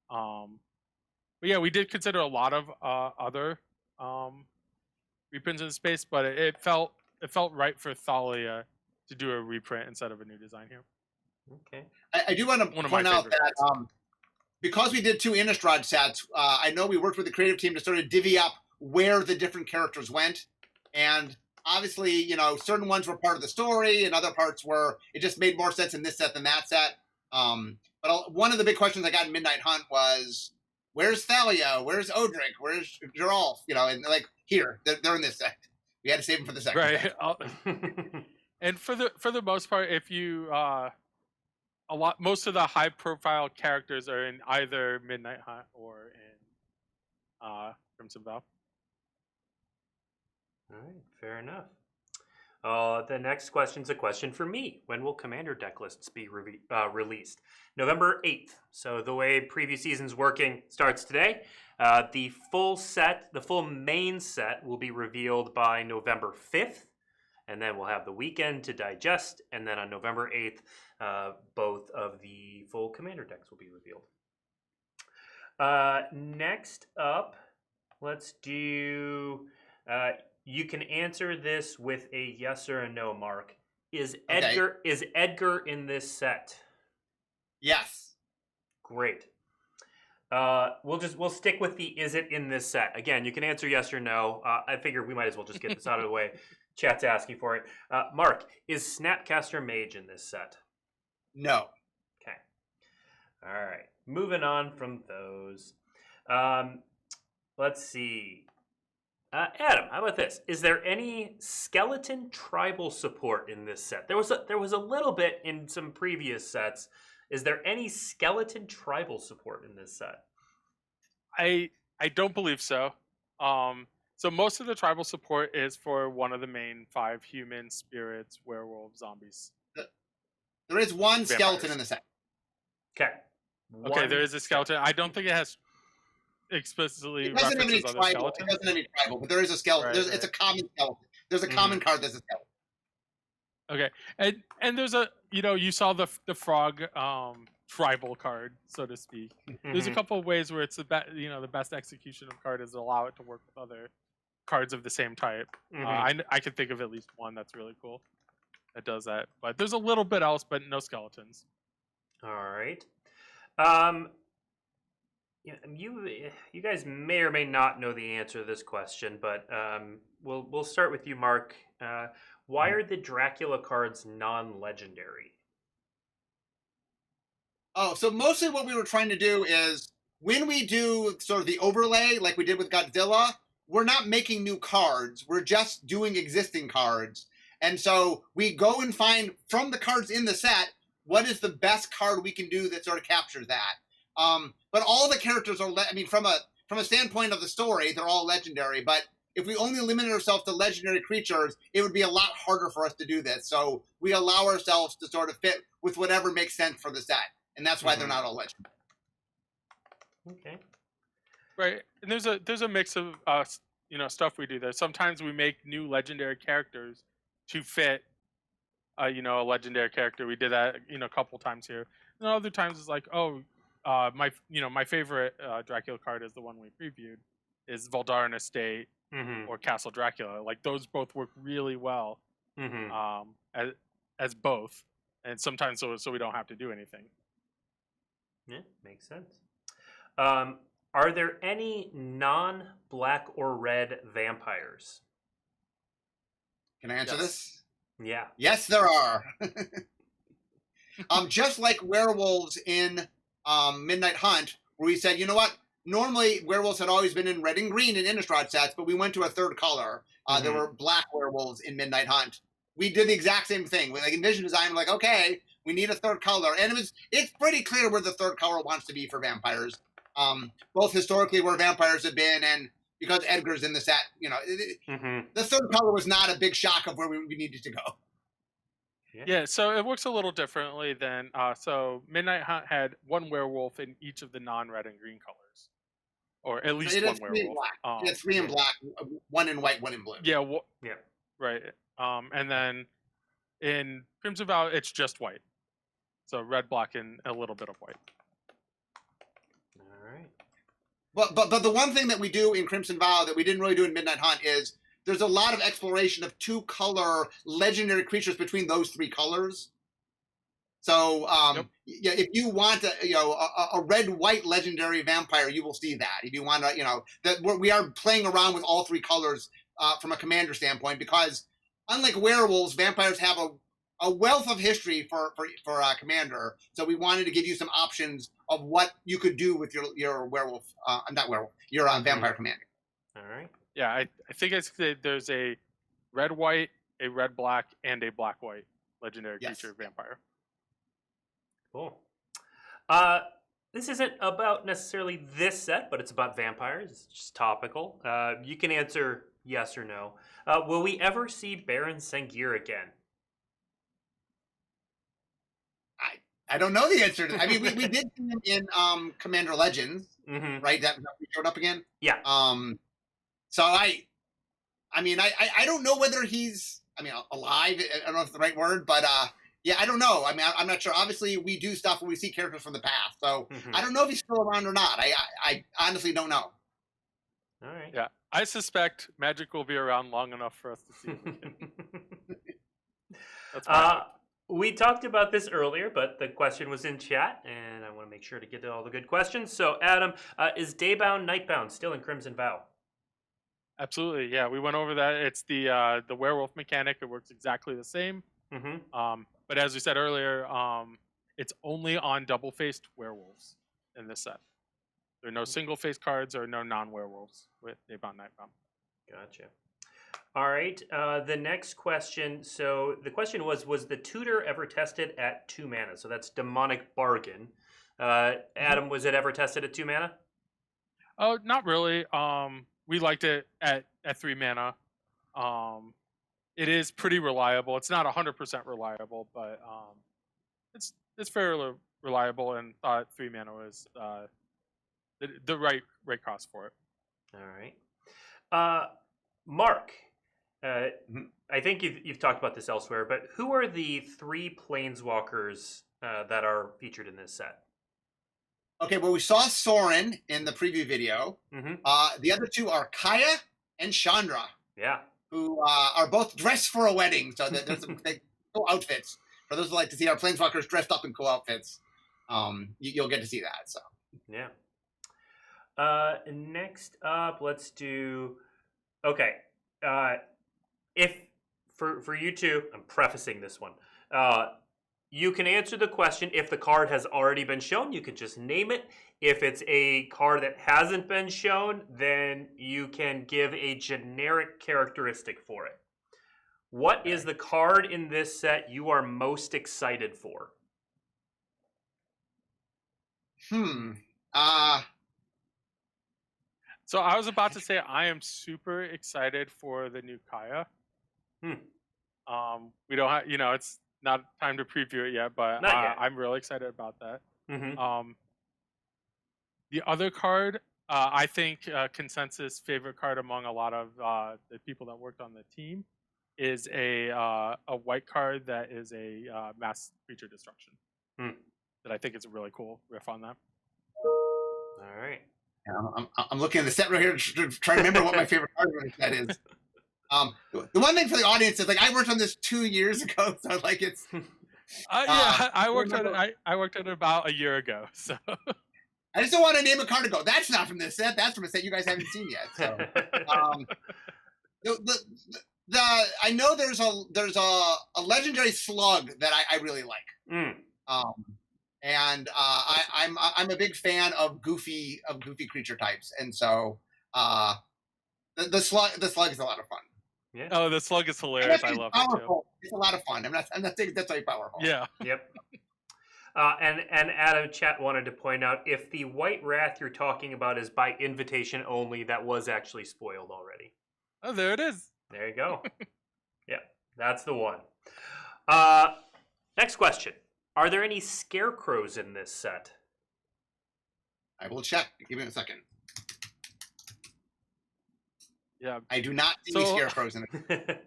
But yeah, we did consider a lot of other reprints in the space, but it felt right for Thalia to do a reprint instead of a new design here. Okay. I do want to point out that because we did two Innistrad sets, I know we worked with the creative team to sort of divvy up where the different characters went. And obviously, certain ones were part of the story and other parts were, it just made more sense in this set than that set. But one of the big questions I got in Midnight Hunt was, where's Thalia? Where's Odric? Where's Geralf? And here, they're in this set. We had to save them for the second set. Right. And for the most part, if you most of the high profile characters are in either Midnight Hunt or in Crimson Vow. All right, fair enough. The next question's a question for me. When will Commander deck lists be released? November 8th. So the way previous season's working starts today. The full main set will be revealed by November 5th. And then we'll have the weekend to digest. And then on November 8th, both of the full Commander decks will be revealed. Next up, let's do... you can answer this with a yes or a no, Mark. Is Edgar in this set? Yes. Great. We'll stick with the is it in this set. Again, you can answer yes or no. I figured we might as well just get this out of the way. Chat's asking for it. Mark, is Snapcaster Mage in this set? No. Okay. All right. Moving on from those. Let's see. Adam, how about this? Is there any skeleton tribal support in this set? There was a little bit in some previous sets. Is there any skeleton tribal support in this set? I don't believe so. So most of the tribal support is for one of the main 5 humans, spirits, werewolves, zombies. There is one Vampires. skeleton in the set. Okay. Okay, there is a skeleton. I don't think it has explicitly It doesn't have any references other tribal. It skeletons. doesn't have any tribal, but there is a skeleton. Right, It's a common skeleton. There's a common card that's a skeleton. Okay, and there's a you saw the frog tribal card, so to speak. There's a couple of ways where it's the best execution of card is to allow it to work with other cards of the same type. I can think of at least one that's really cool that does that, but there's a little bit else, but no skeletons. All right. You guys may or may not know the answer to this question, but we'll start with you, Mark. Why are the Dracula cards non-legendary? Oh, so mostly what we were trying to do is when we do sort of the overlay, like we did with Godzilla, we're not making new cards. We're just doing existing cards. And so we go and find from the cards in the set, what is the best card we can do that sort of captures that. But all the characters are, from a standpoint of the story, they're all legendary. But if we only limited ourselves to legendary creatures, it would be a lot harder for us to do this. So we allow ourselves to sort of fit with whatever makes sense for the set. And that's why they're not all legendary. Okay. Right, and there's a mix of stuff we do there. Sometimes we make new legendary characters to fit a legendary character. We did that a couple times here. And other times it's like, my favorite Dracula card is the one we previewed, is Valdarin Estate or Castle Dracula. Like those both work really well as both, and sometimes so we don't have to do anything. Yeah, makes sense. Are there any non-black or red vampires? Can I answer this? Yeah. Yes, there are. Just like werewolves in Midnight Hunt, where we said, you know what? Normally, werewolves had always been in red and green in Innistrad sets, but we went to a third color. There were black werewolves in Midnight Hunt. We did the exact same thing. We envision design, like, okay, we need a third color. And it's pretty clear where the third color wants to be for vampires. Both historically where vampires have been and because Edgar's in the set, the third color was not a big shock of where we needed to go. Yeah, so it works a little differently than so Midnight Hunt had one werewolf in each of the non-red and green colors, or at least one werewolf. It's 3 in black, 1 in white, 1 in blue. Yeah, right. And then in Crimson Vow, it's just white, so red, black, and a little bit of white. All right. But the one thing that we do in Crimson Vow that we didn't really do in Midnight Hunt is there's a lot of exploration of 2-color legendary creatures between those 3 colors. So yeah, if you want a red-white legendary vampire, you will see that. If you want that we are playing around with all 3 colors from a commander standpoint, because unlike werewolves, vampires have a wealth of history for commander. So we wanted to give you some options of what you could do with your werewolf, your vampire commander. All right. Yeah, I think there's a red-white, a red-black, and a black-white legendary creature vampire. Cool. This isn't about necessarily this set, but it's about vampires. It's just topical. You can answer yes or no. Will we ever see Baron Sengir again? I don't know the answer to that. I mean, we did see him in Commander Legends, right? That he showed up again. Yeah. So I mean, I don't know whether he's, I mean, alive. I don't know if it's the right word, but yeah, I don't know. I mean, I'm not sure. Obviously, we do stuff when we see characters from the past, so I don't know if he's still around or not. I honestly don't know. All right. Yeah, I suspect Magic will be around long enough for us to see him again. That's my we talked about this earlier, but the question was in chat, and I want to make sure to get to all the good questions. So, Adam, is Daybound, Nightbound still in Crimson Vow? Absolutely, yeah. We went over that. It's the werewolf mechanic. It works exactly the same. But as we said earlier, it's only on double-faced werewolves in this set. There are no single-faced cards or no non-werewolves with Daybound, Nightbound. Gotcha. All right. The next question. So the question was the tutor ever tested at 2 mana? So that's Demonic Bargain. Adam, was it ever tested at 2 mana? Oh, not really. We liked it at 3 mana. It is pretty reliable. It's not 100% reliable, but it's fairly reliable, and thought 3 mana was the right cost for it. All right. Mark, I think you've talked about this elsewhere, but who are the 3 planeswalkers that are featured in this set? Okay, well, we saw Sorin in the preview video. The other 2 are Kaya and Chandra. Yeah. Who are both dressed for a wedding. So there's some cool outfits. For those who like to see our planeswalkers dressed up in cool outfits, you'll get to see that. So yeah. Next up, let's do. Okay. If for you two, I'm prefacing this one. You can answer the question if the card has already been shown. You can just name it. If it's a card that hasn't been shown, then you can give a generic characteristic for it. What is the card in this set you are most excited for? So I was about to say I am super excited for the new Kaya. We don't have, it's not time to preview it yet, but I'm really excited about that. The other card, I think consensus favorite card among a lot of the people that worked on the team is a white card that is a mass creature destruction. That I think is a really cool riff on that. All right. Yeah, I'm looking at the set right here to try to remember what my favorite card in the set is. The one thing for the audience is I worked on this 2 years ago, so it's. I worked on it. I worked on it about a year ago, so. I just don't want to name a card and go, that's not from this set. That's from a set you guys haven't seen yet. So, I know there's a legendary slug that I really like. And I'm a big fan of goofy creature types, and so the slug is a lot of fun. Yeah. Oh, the slug is hilarious. I love it too. It's a lot of fun. I'm not saying that's very powerful. Yeah. Yep. And Adam Chat wanted to point out, if the White Wrath you're talking about is by invitation only, that was actually spoiled already. Oh, there it is. There you go. Yeah, that's the one. Next question. Are there any scarecrows in this set? I will check. Give me a second. Yeah. I do not see any scarecrows in it.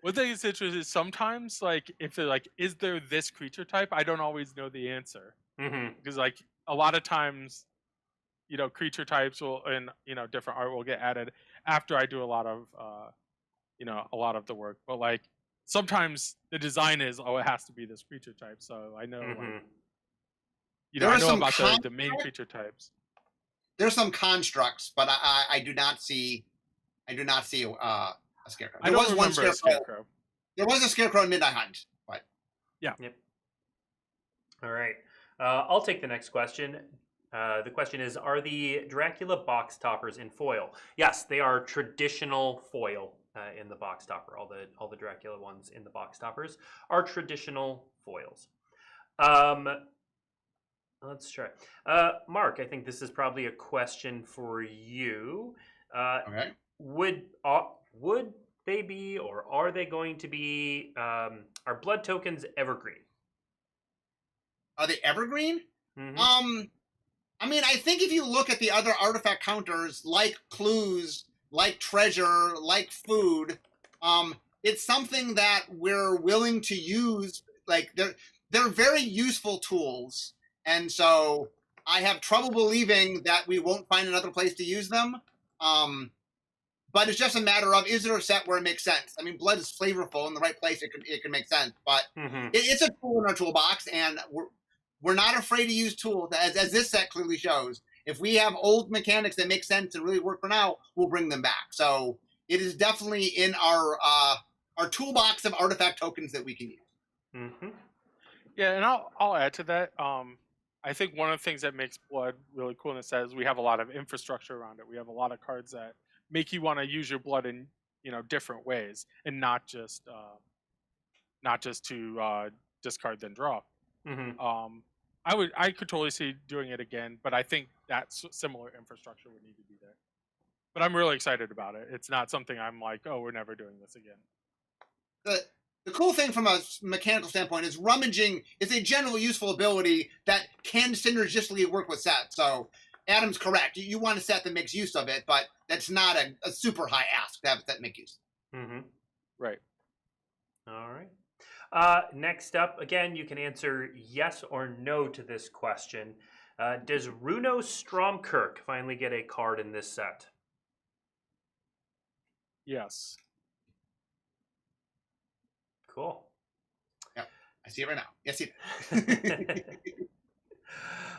One thing that's interesting is sometimes, if they're is there this creature type? I don't always know the answer. Because, a lot of times, creature types will, and, different art will get added after I do a lot of, a lot of the work. But, sometimes the design is, it has to be this creature type. So I know, I know about the main creature types. There's some constructs, but I do not see a scarecrow. I don't remember a scarecrow. There was a scarecrow in Midnight Hunt, but yeah. Yep. All right. I'll take the next question. The question is, are the Dracula box toppers in foil? Yes, they are traditional foil in the box topper. All the Dracula ones in the box toppers are traditional foils. Let's try. Mark, I think this is probably a question for you. okay. would they be, or are they going to be, are blood tokens evergreen? Are they evergreen? Mm-hmm. I mean, I think if you look at the other artifact counters, like clues, like treasure, like food, it's something that we're willing to use. Like they're very useful tools, and so I have trouble believing that we won't find another place to use them. But it's just a matter of, is there a set where it makes sense? I mean, blood is flavorful in the right place; it can make sense. But Mm-hmm. it's a tool in our toolbox, and we're not afraid to use tools, as this set clearly shows. If we have old mechanics that make sense and really work for now, we'll bring them back. So it is definitely in our toolbox of artifact tokens that we can use. Mm-hmm. Yeah, and I'll add to that. I think one of the things that makes Blood really cool in this set is we have a lot of infrastructure around it. We have a lot of cards that make you want to use your blood in different ways, and not just to discard then draw. Mm-hmm. I could totally see doing it again, but I think that similar infrastructure would need to be there. But I'm really excited about it. It's not something I'm like, oh, we're never doing this again. The cool thing from a mechanical standpoint is rummaging is a general useful ability that can synergistically work with sets. So Adam's correct. You want a set that makes use of it, but that's not a super high ask to have a set make use. Mm-hmm. Right. All right. Next up, again, you can answer yes or no to this question. Does Roundo Stromkirk finally get a card in this set? Yes. Cool. Yep, I see it right now. Yes, he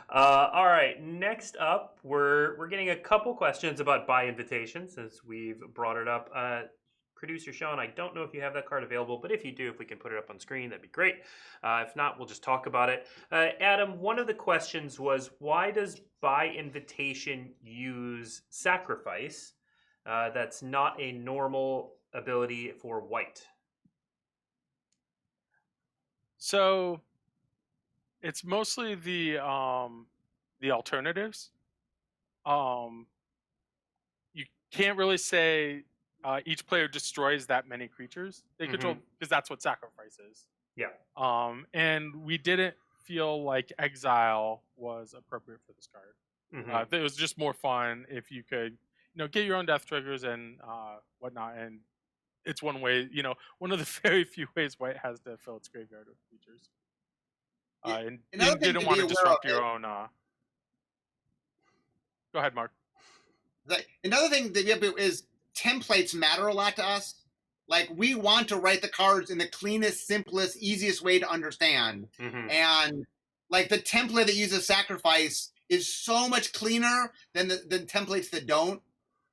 all right. Next up, we're getting a couple questions about buy invitations since we've brought it up. Producer Sean, I don't know if you have that card available, but if you do, if we can put it up on screen, that'd be great. If not, we'll just talk about it. Adam, one of the questions was, why does buy invitation use sacrifice? That's not a normal ability for white. So it's mostly the alternatives. You can't really say each player destroys that many creatures they control, because that's what sacrifice is. Yeah. And we didn't feel like exile was appropriate for this card. It was just more fun if you could, get your own death triggers and whatnot. And it's one way, one of the very few ways white has to fill its graveyard with creatures. And you didn't want to disrupt your own. Go ahead, Mark. Another thing that is templates matter a lot to us. Like, we want to write the cards in the cleanest, simplest, easiest way to understand. And like the template that uses sacrifice is so much cleaner than templates that don't.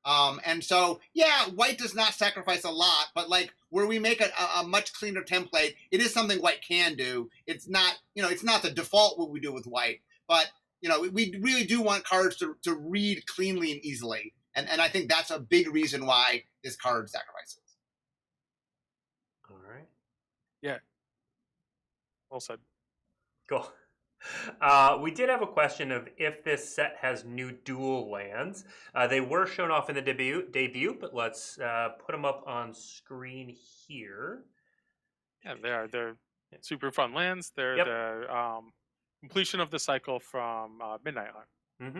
And so, yeah, white does not sacrifice a lot, but like where we make a much cleaner template, it is something white can do. It's not, it's not the default what we do with white, but we really do want cards to read cleanly and easily. And I think that's a big reason why this card sacrifices. All right. Yeah. Well said. Cool. We did have a question of if this set has new dual lands. They were shown off in the debut, but let's put them up on screen here. Yeah, they're super fun lands. They're the completion of the cycle from Midnight Hunt.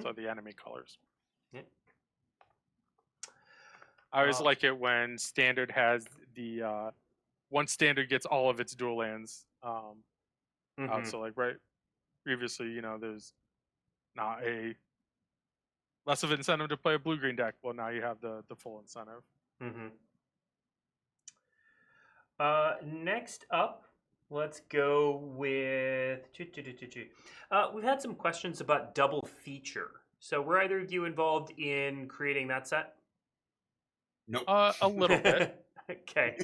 So the enemy colors. Yep. I always like it when Standard has the once Standard gets all of its dual lands out. So like previously, there's not a less of an incentive to play a blue-green deck. Well, now you have the full incentive. Next up, let's go with... we've had some questions about double feature. So were either of you involved in creating that set? Nope. A little bit. Okay.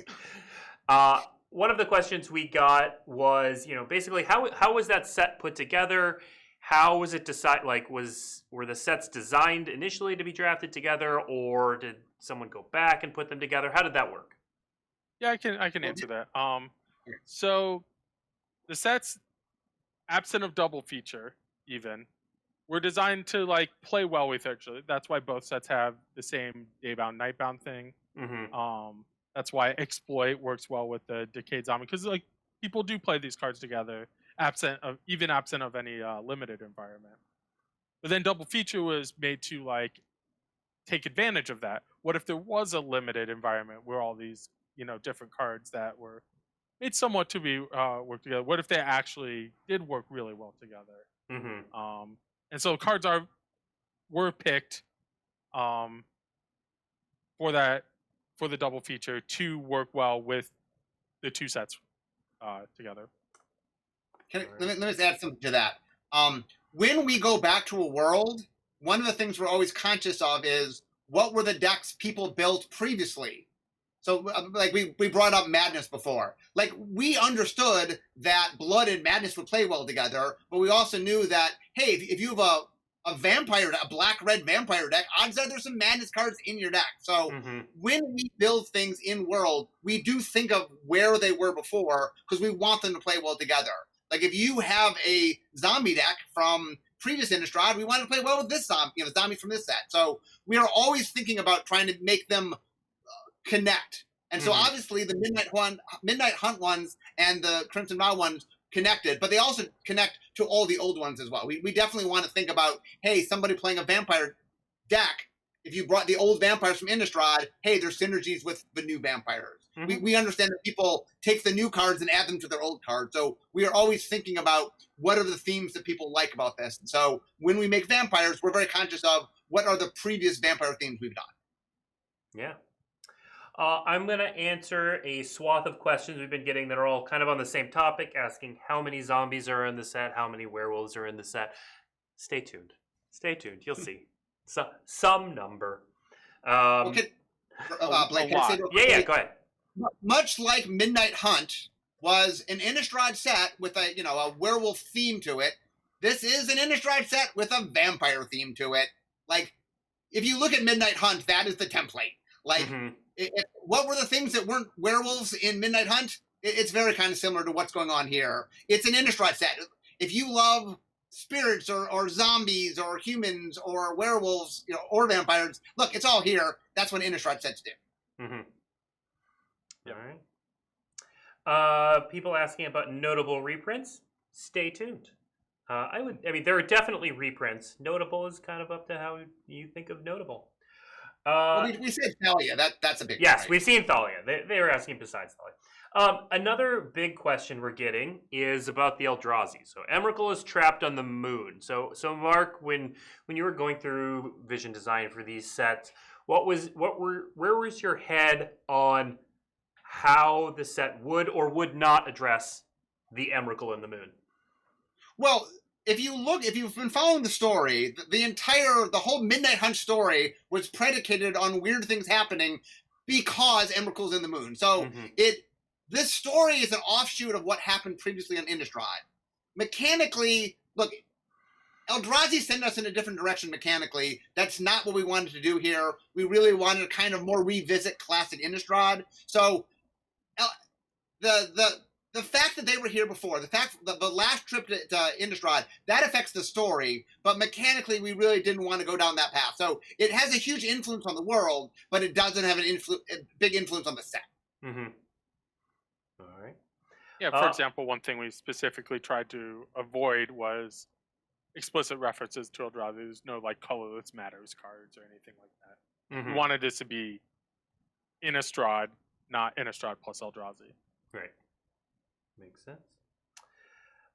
One of the questions we got was, basically how was that set put together? How was it decided? Like, were the sets designed initially to be drafted together, or did someone go back and put them together? How did that work? Yeah, I can answer that. So the sets, absent of double feature, even, were designed to like play well with each other. That's why both sets have the same day-bound, night-bound thing. That's why Exploit works well with the Decayed Zombie, because like people do play these cards together, absent of any limited environment. But then Double Feature was made to like take advantage of that. What if there was a limited environment where all these different cards that were made somewhat to be work together? What if they actually did work really well together? And so cards were picked for the double feature to work well with the two sets together. Let me just add something to that. When we go back to a world, one of the things we're always conscious of is what were the decks people built previously. So, like we brought up Madness before. Like, we understood that Blood and Madness would play well together, but we also knew that, hey, if you have a vampire, a black-red vampire deck, odds are there's some Madness cards in your deck. So when we build things in world, we do think of where they were before because we want them to play well together. Like, if you have a zombie deck from previous Innistrad, we want to play well with this zombie, zombies from this set. So we are always thinking about trying to make them connect. And so obviously the Midnight Hunt ones and the Crimson Vow ones connected, but they also connect to all the old ones as well. We definitely want to think about, hey, somebody playing a vampire deck, if you brought the old vampires from Innistrad, hey, there's synergies with the new vampires. We understand that people take the new cards and add them to their old cards. So we are always thinking about what are the themes that people like about this. And so when we make vampires, we're very conscious of what are the previous vampire themes we've done. Yeah. I'm going to answer a swath of questions we've been getting that are all kind of on the same topic, asking how many zombies are in the set, how many werewolves are in the set. Stay tuned. Stay tuned. You'll see. Some number. Okay. Blake, can I say yeah, go ahead. Much like Midnight Hunt was an Innistrad set with a werewolf theme to it, this is an Innistrad set with a vampire theme to it. Like, if you look at Midnight Hunt, that is the template. Like, what were the things that weren't werewolves in Midnight Hunt? It's very kind of similar to what's going on here. It's an Innistrad set. If you love spirits or zombies or humans or werewolves, or vampires, look, it's all here. That's what Innistrad sets do. All right. People asking about notable reprints. Stay tuned. There are definitely reprints. Notable is kind of up to how you think of notable. We said Thalia. That's a big one. Yes, right? We've seen Thalia. They were asking besides Thalia. Another big question we're getting is about the Eldrazi. So Emrakul is trapped on the moon. So Mark, when you were going through vision design for these sets, where was your head on how the set would or would not address the Emrakul and the moon? Well, if you've been following the story, the whole Midnight Hunt story was predicated on weird things happening because Emrakul's in the moon. So this story is an offshoot of what happened previously on Innistrad. Mechanically, look, Eldrazi sent us in a different direction mechanically. That's not what we wanted to do here. We really wanted to kind of more revisit classic Innistrad. So the fact that they were here before, the fact that the last trip to Innistrad, that affects the story, but mechanically we really didn't want to go down that path. So it has a huge influence on the world, but it doesn't have a big influence on the set. All right. Yeah, for example, one thing we specifically tried to avoid was explicit references to Eldrazi. There's no like colorless matters cards or anything like that. We wanted this to be Innistrad, not Innistrad plus Eldrazi. Right. Makes sense.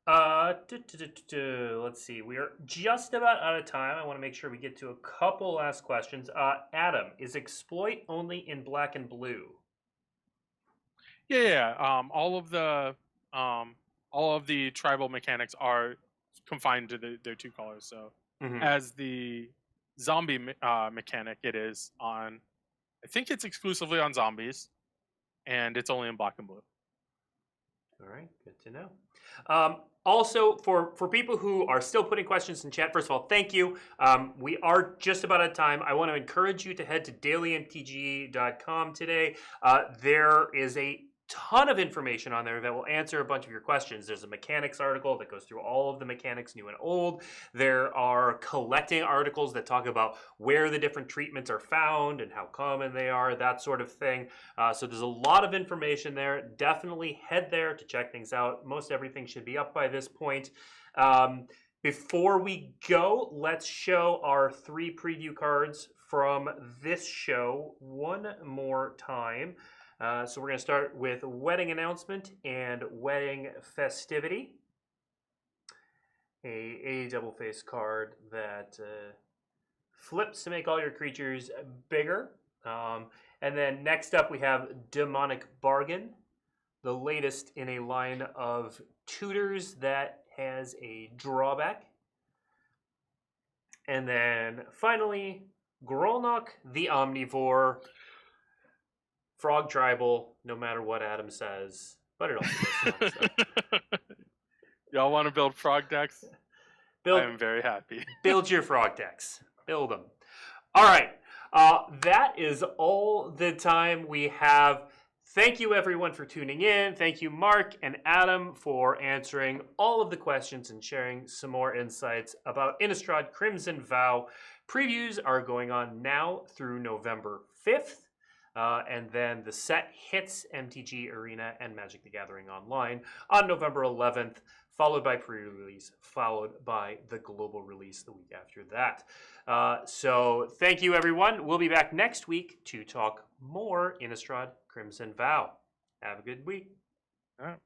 Let's see. We are just about out of time. I want to make sure we get to a couple last questions. Adam, is Exploit only in black and blue? Yeah. All of the tribal mechanics are confined to their two colors. So as the zombie mechanic, it is on. I think it's exclusively on zombies, and it's only in black and blue. All right, good to know. Also, for people who are still putting questions in chat, first of all, thank you. We are just about out of time. I want to encourage you to head to dailymtg.com today. There is a ton of information on there that will answer a bunch of your questions. There's a mechanics article that goes through all of the mechanics, new and old. There are collecting articles that talk about where the different treatments are found and how common they are, that sort of thing. So there's a lot of information there. Definitely head there to check things out. Most everything should be up by this point. Before we go, let's show our 3 preview cards from this show one more time. So we're going to start with Wedding Announcement and Wedding Festivity. A double-face card that flips to make all your creatures bigger. And then next up we have Demonic Bargain, the latest in a line of tutors that has a drawback. And then finally, Grolnok the Omnivore. Frog tribal, no matter what Adam says, but it also does so. Y'all want to build frog decks? I'm very happy. Build your frog decks. Build them. All right. That is all the time we have. Thank you, everyone, for tuning in. Thank you, Mark and Adam, for answering all of the questions and sharing some more insights about Innistrad Crimson Vow. Previews are going on now through November 5th. And then the set hits MTG Arena and Magic the Gathering Online on November 11th, followed by pre-release, followed by the global release the week after that. So thank you, everyone. We'll be back next week to talk more Innistrad Crimson Vow. Have a good week. All right.